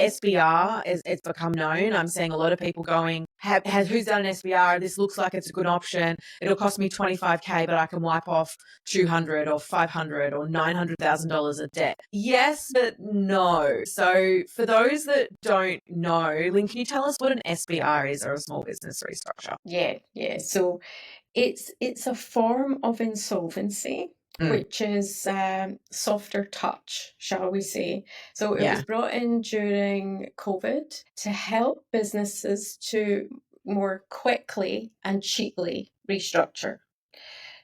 SBR, it's become known. I'm seeing a lot of people going, who's done an SBR? This looks like it's a good option. It'll cost me $25K, but I can wipe off $200 or $500 or $900,000 of debt. Yes, but no. So for those that don't know, Lynn, can you tell us what an SBR is, or a small business restructure? Yeah. So it's a form of insolvency, which is softer touch, shall we say. So it was brought in during COVID to help businesses to more quickly and cheaply restructure.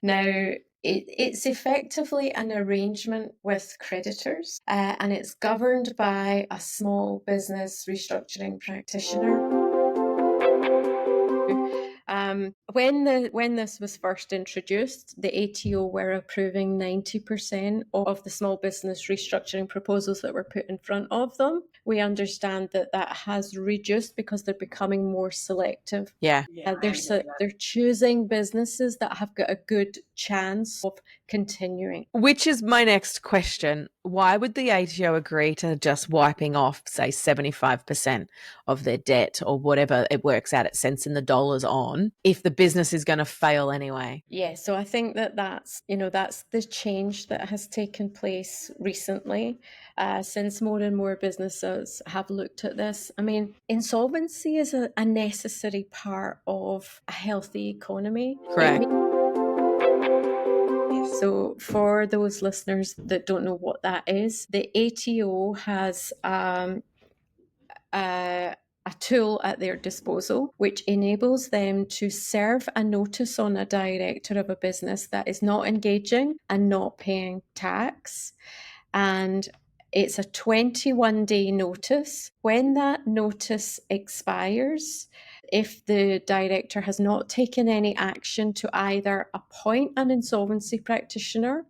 Now, it's effectively an arrangement with creditors, and it's governed by a small business restructuring practitioner. When this was first introduced, the ATO were approving 90% of the small business restructuring proposals that were put in front of them. We understand that has reduced because they're becoming more selective. They're choosing businesses that have got a good chance of continuing. Which is my next question. Why would the ATO agree to just wiping off, say, 75% of their debt or whatever it works out, it cents in the dollars on, if the business is going to fail anyway? Yeah, so I think that's the change that has taken place recently, since more and more businesses have looked at this. I mean, insolvency is a necessary part of a healthy economy. Correct. So for those listeners that don't know what that is, the ATO has a tool at their disposal which enables them to serve a notice on a director of a business that is not engaging and not paying tax. And it's a 21-day notice. When that notice expires, if the director has not taken any action to either appoint an insolvency practitioner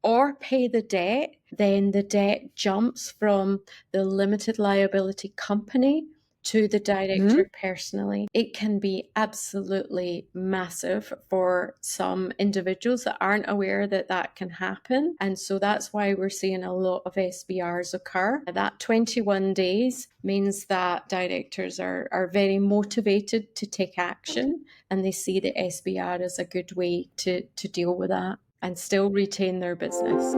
or pay the debt, then the debt jumps from the limited liability company to the director personally. It can be absolutely massive for some individuals that aren't aware that can happen. And so that's why we're seeing a lot of SBRs occur. That 21 days means that directors are very motivated to take action, and they see the SBR as a good way to deal with that and still retain their business.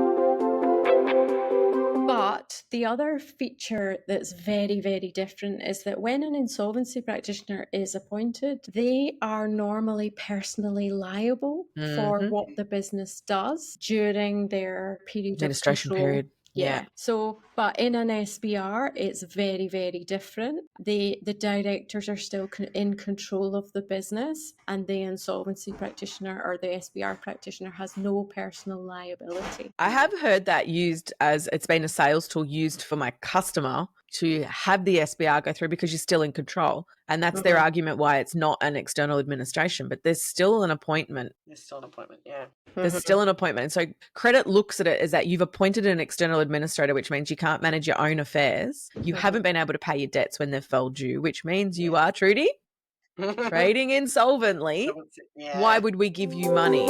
But the other feature that's very, very different is that when an insolvency practitioner is appointed, they are normally personally liable for what the business does during their period administration of control. period. Yeah. So, but in an SBR, it's very, very different. The directors are still in control of the business, and the insolvency practitioner or the SBR practitioner has no personal liability. I have heard that used as, it's been a sales tool used for my customer to have the SBR go through because you're still in control. And that's their argument why it's not an external administration, but there's still an appointment. There's still an appointment, yeah. There's still an appointment. And so credit looks at it as that you've appointed an external administrator, which means you can't manage your own affairs. You haven't been able to pay your debts when they've fell due, which means you are, Trudy, trading insolvently. Why would we give you money?